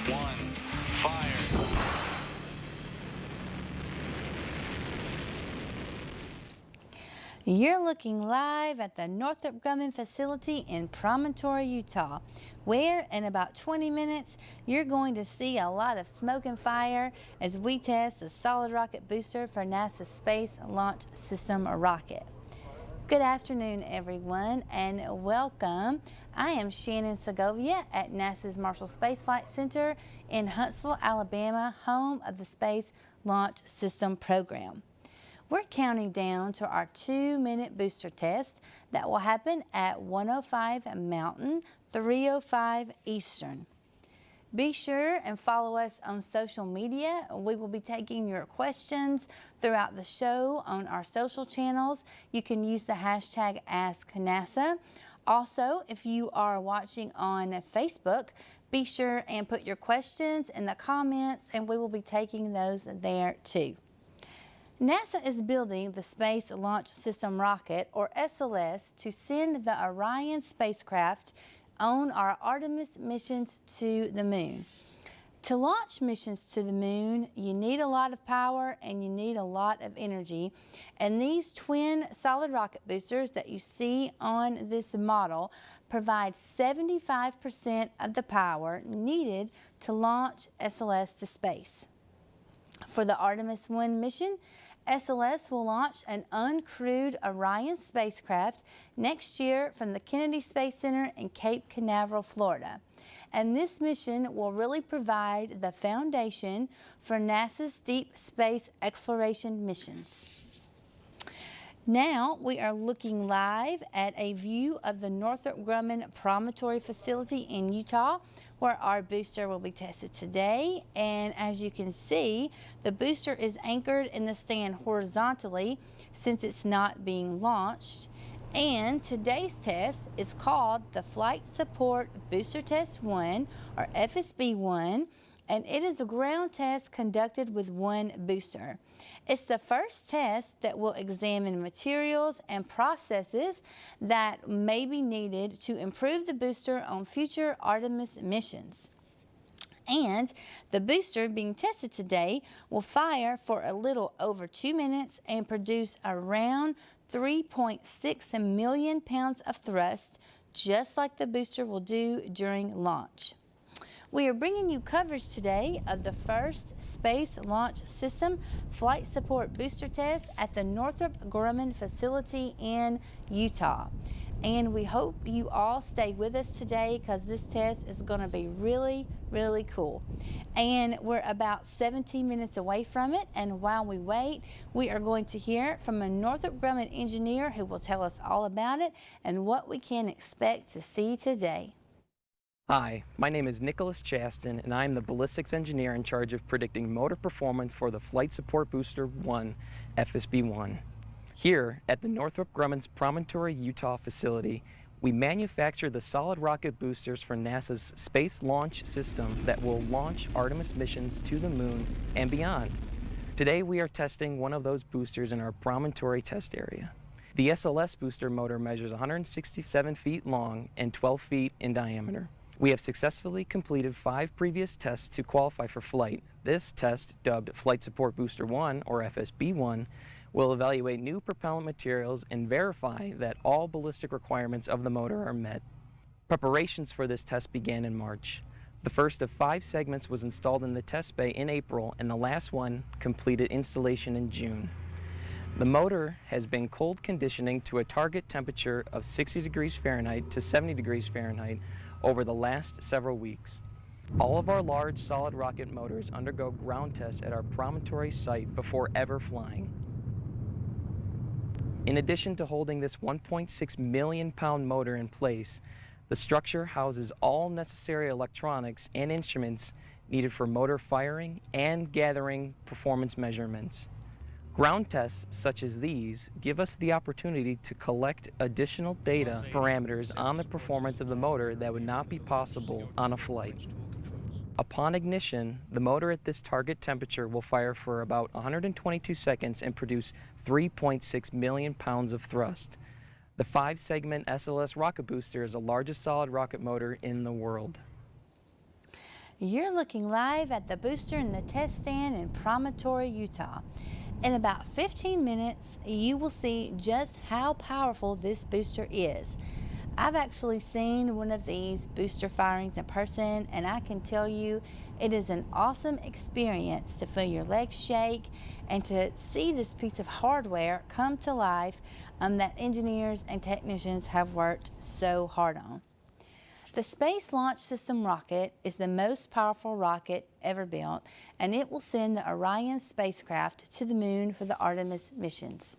1, fire. You're looking live at the Northrop Grumman facility in Promontory, Utah, where in about 20 minutes you're going to see a lot of smoke and fire as we test the solid rocket booster for NASA's Space Launch System rocket. Good afternoon, everyone, and welcome. I am Shannon Segovia at NASA's Marshall Space Flight Center in Huntsville, Alabama, home of the Space Launch System program. We're counting down to our 2-minute booster test that will happen at 1:05 Mountain, 3:05 Eastern. Be sure and follow us on social media. We will be taking your questions throughout the show on our social channels. You can use the hashtag AskNASA. Also, if you are watching on Facebook, be sure and put your questions in the comments and we will be taking those there too. NASA is building the Space Launch System rocket, or SLS, to send the Orion spacecraft on our Artemis missions to the moon. To launch missions to the moon, you need a lot of power and you need a lot of energy. And these twin solid rocket boosters that you see on this model provide 75% of the power needed to launch SLS to space. For the Artemis 1 mission, SLS will launch an uncrewed Orion spacecraft next year from the Kennedy Space Center in Cape Canaveral, Florida. And this mission will really provide the foundation for NASA's deep space exploration missions. Now we are looking live at a view of the Northrop Grumman Promontory facility in Utah, where our booster will be tested today. And as you can see, the booster is anchored in the stand horizontally since it's not being launched. And today's test is called the Flight Support Booster Test 1, or FSB-1, and it is a ground test conducted with one booster. It's the first test that will examine materials and processes that may be needed to improve the booster on future Artemis missions. And the booster being tested today will fire for a little over 2 minutes and produce around 3.6 million pounds of thrust, just like the booster will do during launch. We are bringing you coverage today of the first Space Launch System Flight Support Booster Test at the Northrop Grumman facility in Utah. And we hope you all stay with us today because this test is going to be really, really cool. And we're about 17 minutes away from it. And while we wait, we are going to hear from a Northrop Grumman engineer who will tell us all about it and what we can expect to see today. Hi, my name is Nicholas Chaston, and I am the ballistics engineer in charge of predicting motor performance for the Flight Support Booster 1, FSB-1. Here at the Northrop Grumman's Promontory, Utah facility, we manufacture the solid rocket boosters for NASA's Space Launch System that will launch Artemis missions to the moon and beyond. Today we are testing one of those boosters in our Promontory test area. The SLS booster motor measures 167 feet long and 12 feet in diameter. We have successfully completed 5 previous tests to qualify for flight. This test, dubbed Flight Support Booster 1, or FSB-1, will evaluate new propellant materials and verify that all ballistic requirements of the motor are met. Preparations for this test began in March. The first of 5 segments was installed in the test bay in April, and the last one completed installation in June. The motor has been cold conditioning to a target temperature of 60 degrees Fahrenheit to 70 degrees Fahrenheit over the last several weeks. All of our large solid rocket motors undergo ground tests at our Promontory site before ever flying. In addition to holding this 1.6 million pound motor in place, the structure houses all necessary electronics and instruments needed for motor firing and gathering performance measurements. Ground tests such as these give us the opportunity to collect additional data parameters on the performance of the motor that would not be possible on a flight. Upon ignition, the motor at this target temperature will fire for about 122 seconds and produce 3.6 million pounds of thrust. The 5-segment SLS rocket booster is the largest solid rocket motor in the world. You're looking live at the booster in the test stand in Promontory, Utah. In about 15 minutes, you will see just how powerful this booster is. I've actually seen one of these booster firings in person, and I can tell you it is an awesome experience to feel your legs shake and to see this piece of hardware come to life that engineers and technicians have worked so hard on. The Space Launch System rocket is the most powerful rocket ever built, and it will send the Orion spacecraft to the moon for the Artemis missions.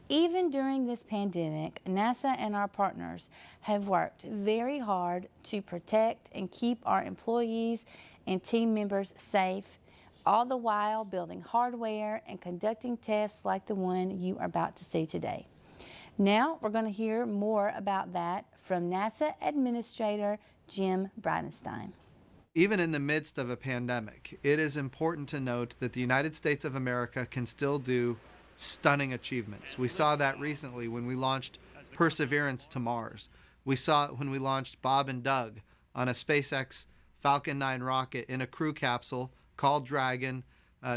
Even during this pandemic, NASA and our partners have worked very hard to protect and keep our employees and team members safe, all the while building hardware and conducting tests like the one you are about to see today. Now we're going to hear more about that from NASA Administrator Jim Bridenstine. Even in the midst of a pandemic, it is important to note that the United States of America can still do stunning achievements. We saw that recently when we launched Perseverance to Mars. We saw it when we launched Bob and Doug on a SpaceX Falcon 9 rocket in a crew capsule called Dragon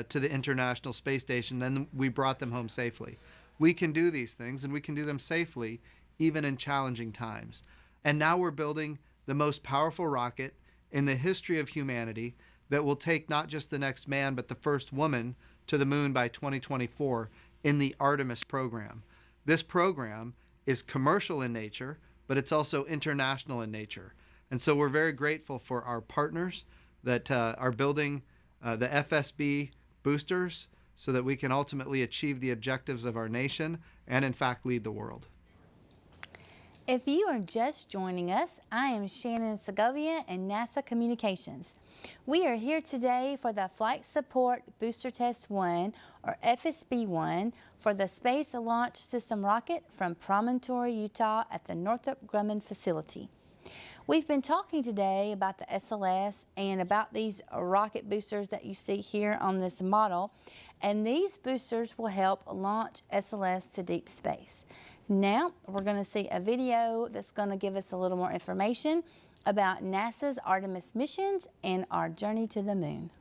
to the International Space Station. Then we brought them home safely. We can do these things, and we can do them safely, even in challenging times. And now we're building the most powerful rocket in the history of humanity that will take not just the next man, but the first woman to the moon by 2024 in the Artemis program. This program is commercial in nature, but it's also international in nature. And so we're very grateful for our partners that are building the FSB boosters so that we can ultimately achieve the objectives of our nation and, in fact, lead the world. If you are just joining us, I am Shannon Segovia in NASA Communications. We are here today for the Flight Support Booster Test 1, or FSB-1, for the Space Launch System rocket from Promontory, Utah at the Northrop Grumman facility. We've been talking today about the SLS and about these rocket boosters that you see here on this model, and these boosters will help launch SLS to deep space. Now we're going to see a video that's going to give us a little more information about NASA's Artemis missions and our journey to the moon.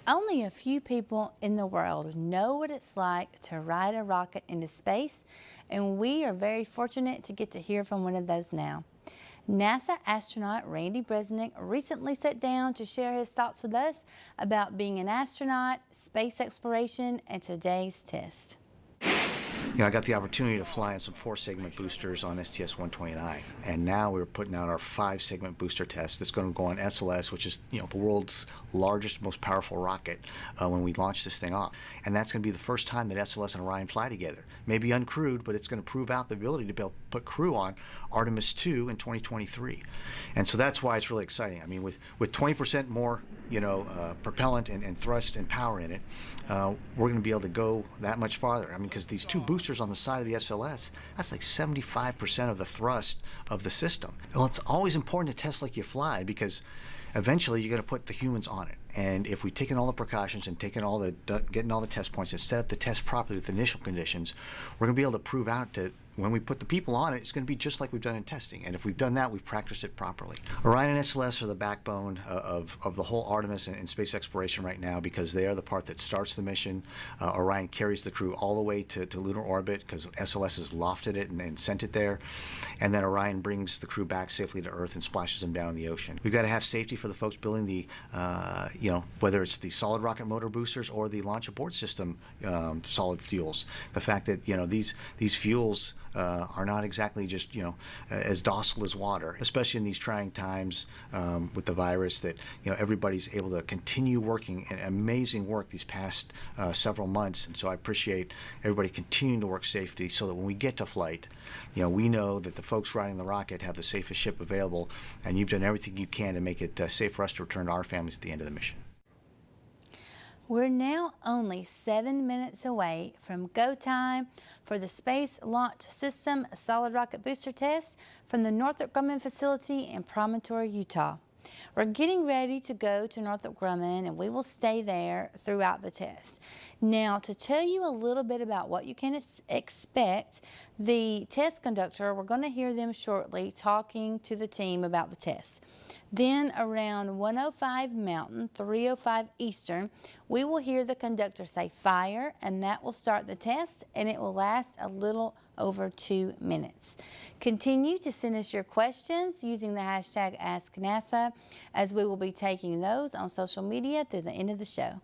Only a few people in the world know what it's like to ride a rocket into space, and we are very fortunate to get to hear from one of those now. NASA astronaut Randy Bresnick recently sat down to share his thoughts with us about being an astronaut, space exploration, and today's test. I got the opportunity to fly in some 4-segment boosters on STS-129, and now we're putting out our 5-segment booster test that's going to go on SLS, which is the world's largest, most powerful rocket when we launch this thing off. And that's going to be the first time that SLS and Orion fly together. Maybe uncrewed, but it's going to prove out the ability to be able to put crew on Artemis 2 in 2023. And so that's why it's really exciting. I mean, with 20% more propellant and thrust and power in it, we're going to be able to go that much farther. I mean, because these 2 boosters on the side of the SLS, that's like 75% of the thrust of the system. Well, it's always important to test like you fly, because eventually you're going to put the humans on it. And if we've taken all the precautions and getting all the test points and set up the test properly with initial conditions, we're going to be able to prove out that when we put the people on it, it's going to be just like we've done in testing. And if we've done that, we've practiced it properly. Orion and SLS are the backbone of the whole Artemis and space exploration right now, because they are the part that starts the mission. Orion carries the crew all the way to lunar orbit, because SLS has lofted it and sent it there. And then Orion brings the crew back safely to Earth and splashes them down in the ocean. We've got to have safety for the folks building the, whether it's the solid rocket motor boosters or the launch abort system solid fuels. The fact that, these fuels are not exactly just as docile as water, especially in these trying times with the virus, that everybody's able to continue working and amazing work these past several months. And so I appreciate everybody continuing to work safely, so that when we get to flight, we know that the folks riding the rocket have the safest ship available, and you've done everything you can to make it safe for us to return to our families at the end of the mission. We're now only 7 minutes away from go time for the Space Launch System Solid Rocket Booster Test from the Northrop Grumman facility in Promontory, Utah. We're getting ready to go to Northrop Grumman, and we will stay there throughout the test. Now, to tell you a little bit about what you can expect, the test conductor, we're going to hear them shortly talking to the team about the test. Then around 1:05 Mountain, 3:05 Eastern, we will hear the conductor say fire, and that will start the test, and it will last a little over 2 minutes. Continue to send us your questions using the hashtag AskNASA, as we will be taking those on social media through the end of the show.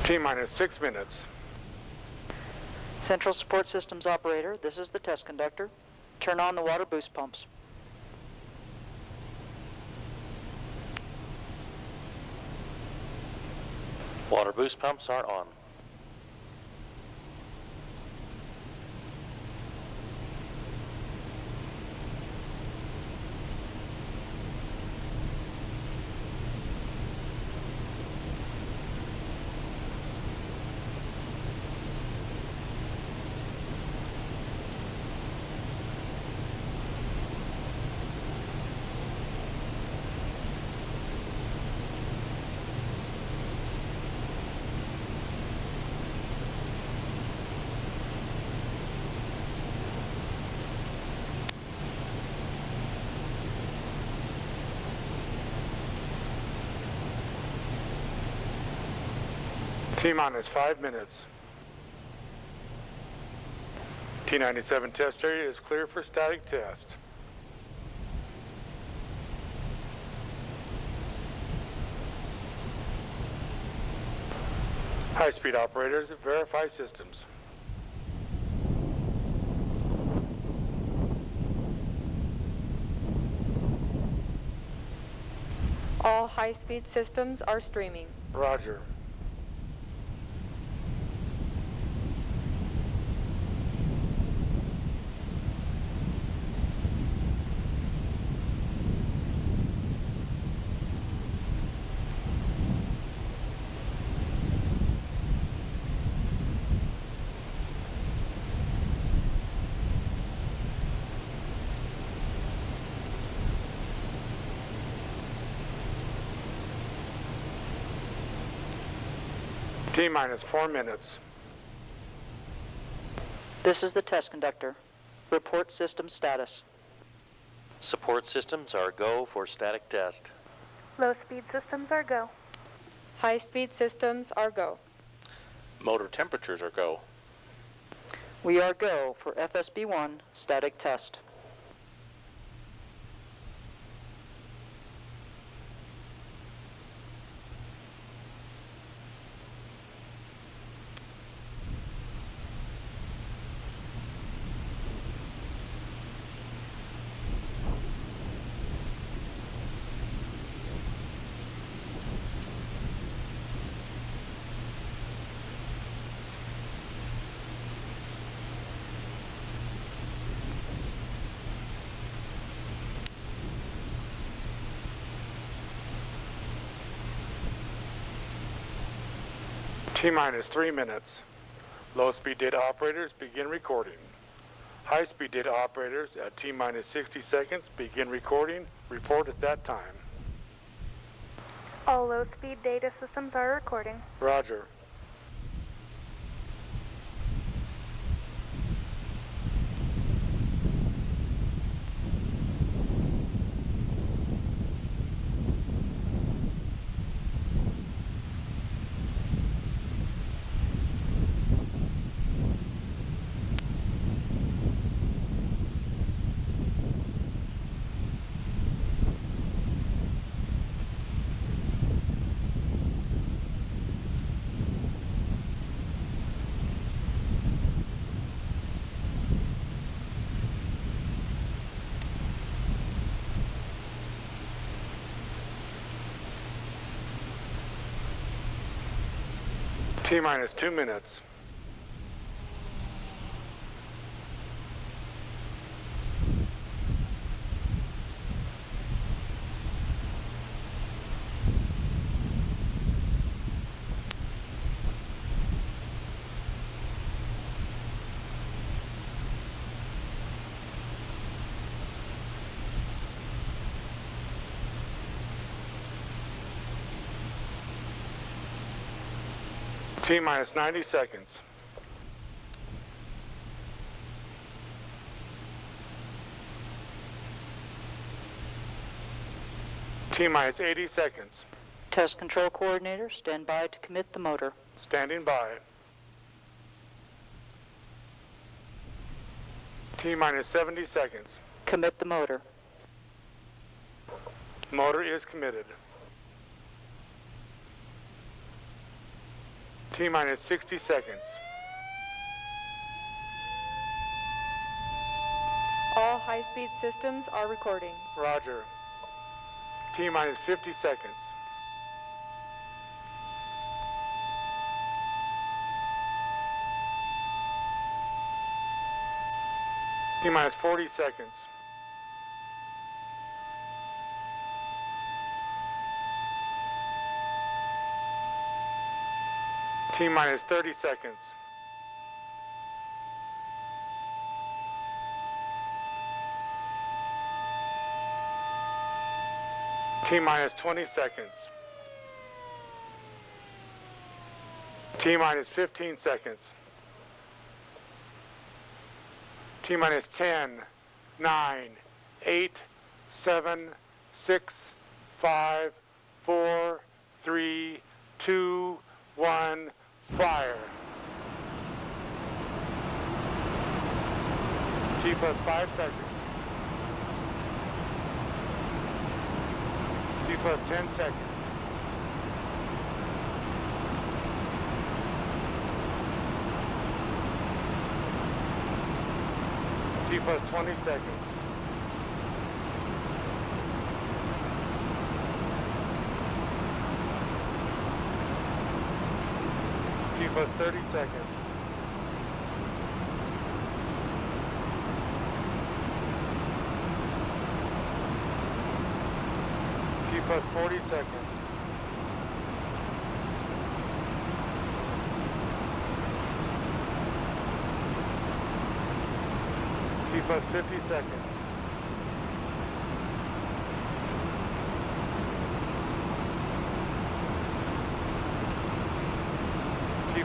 T-minus 6 minutes. Central Support Systems Operator, this is the test conductor. Turn on the water boost pumps. Water boost pumps are on. T-minus 5 minutes. T-97 test area is clear for static test. High-speed operators, verify systems. All high-speed systems are streaming. Roger. T-minus 4 minutes. This is the test conductor. Report system status. Support systems are go for static test. Low-speed systems are go. High-speed systems are go. Motor temperatures are go. We are go for FSB-1 static test. T-minus 3 minutes. Low-speed data operators begin recording. High-speed data operators at T-minus 60 seconds begin recording. Report at that time. All low-speed data systems are recording. Roger. T-minus 2 minutes. T-minus 90 seconds. T-minus 80 seconds. Test control coordinator, stand by to commit the motor. Standing by. T-minus 70 seconds. Commit the motor. Motor is committed. T-minus 60 seconds. All high-speed systems are recording. Roger. T-minus 50 seconds. T-minus 40 seconds. T-minus 30 seconds. T-minus 20 seconds. T-minus 15 seconds. T-minus 10, 9, 8, 7, 6, 5, 4, 3, 2, 1, fire. T plus 5 seconds. T plus 10 seconds. T plus 20 seconds. T plus 30 seconds. T plus 40 seconds. T plus 50 seconds.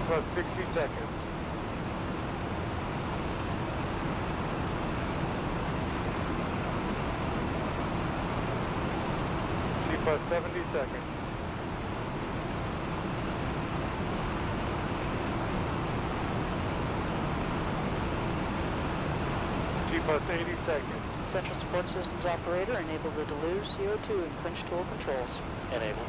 plus 60 seconds. T plus 70 seconds. T plus 80 seconds. Central Support Systems Operator, enable the deluge, CO2, and quench tool controls. Enable.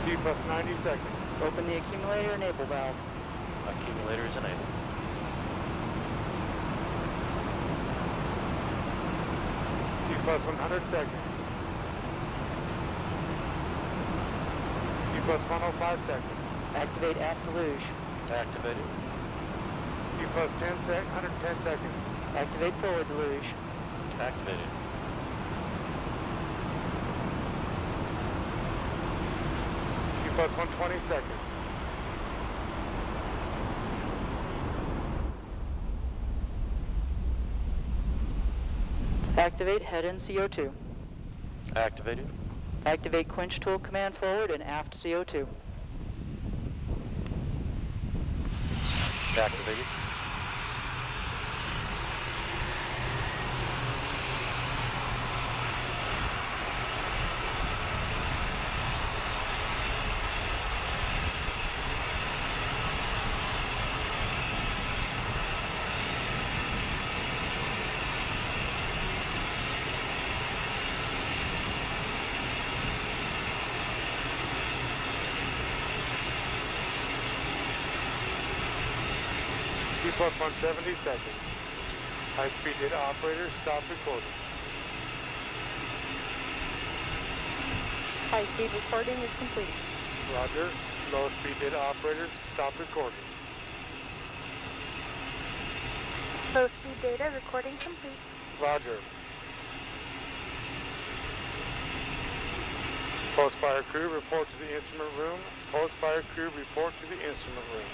T plus 90 seconds. Open the accumulator enable valve. Accumulator is enabled. T plus 100 seconds. T plus 105 seconds. Activate aft deluge. Activated. T plus 110 seconds. Activate forward deluge. Activated. T plus 120 seconds. Activate head and CO2. Activated. Activate quench tool command forward and aft CO2. Activated. T plus 170 seconds. High-speed data operator, stop recording. High-speed recording is complete. Roger. Low-speed data operators, stop recording. Low-speed data recording complete. Roger. Post-fire crew, report to the instrument room. Post-fire crew, report to the instrument room.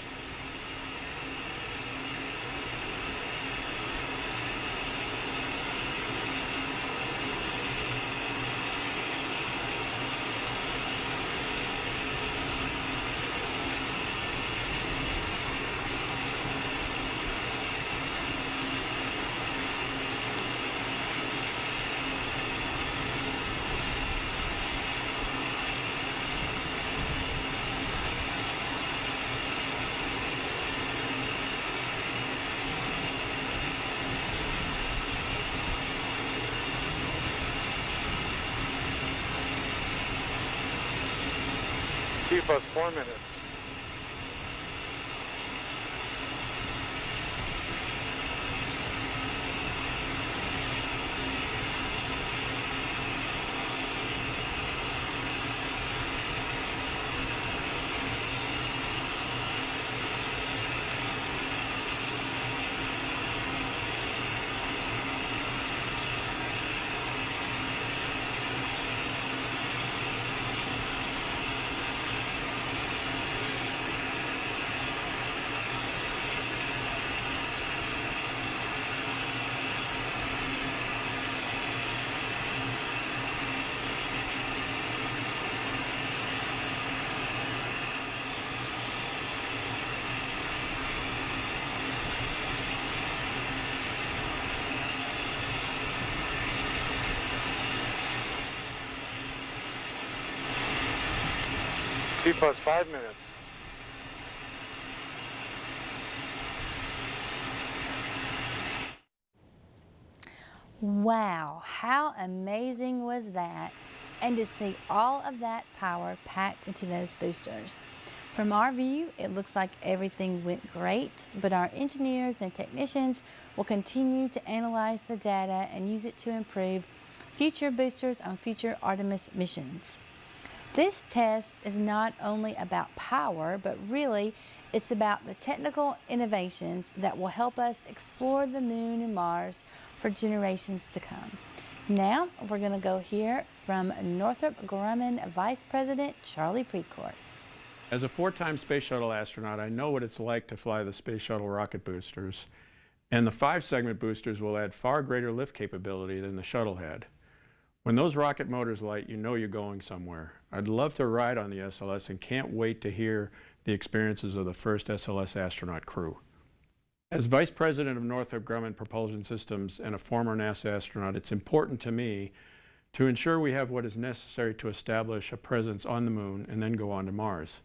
T plus 4 minutes. T plus 5 minutes. Wow, how amazing was that? And to see all of that power packed into those boosters. From our view, it looks like everything went great, but our engineers and technicians will continue to analyze the data and use it to improve future boosters on future Artemis missions. This test is not only about power, but really it's about the technical innovations that will help us explore the moon and Mars for generations to come. Now we're going to go hear from Northrop Grumman Vice President Charlie Precourt. As a 4-time space shuttle astronaut, I know what it's like to fly the space shuttle rocket boosters, and the 5-segment boosters will add far greater lift capability than the shuttle had. When those rocket motors light, you know you're going somewhere. I'd love to ride on the SLS and can't wait to hear the experiences of the first SLS astronaut crew. As Vice President of Northrop Grumman Propulsion Systems and a former NASA astronaut, it's important to me to ensure we have what is necessary to establish a presence on the Moon and then go on to Mars.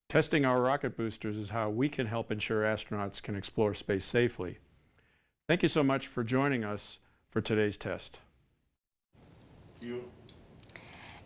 Testing our rocket boosters is how we can help ensure astronauts can explore space safely. Thank you so much for joining us for today's test.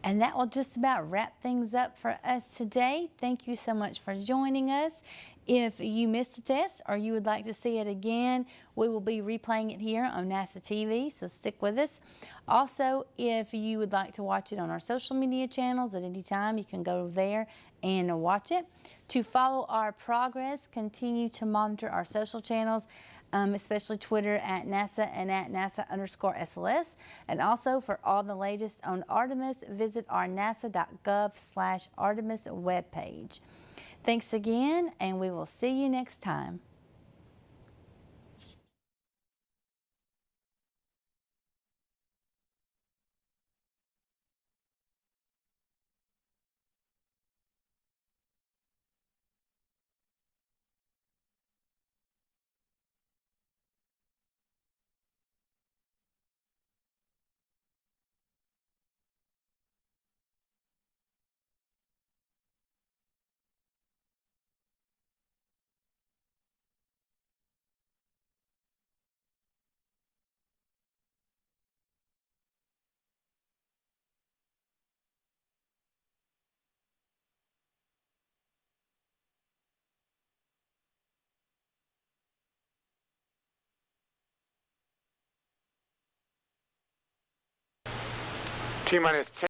And that will just about wrap things up for us today. Thank you so much for joining us. If you missed the test or you would like to see it again, we will be replaying it here on NASA TV, so stick with us. Also, if you would like to watch it on our social media channels at any time, you can go there and watch it. To follow our progress, continue to monitor our social channels, especially Twitter at NASA and at NASA_SLS. And also for all the latest on Artemis, visit our nasa.gov/Artemis webpage. Thanks again, and we will see you next time. T-minus 10.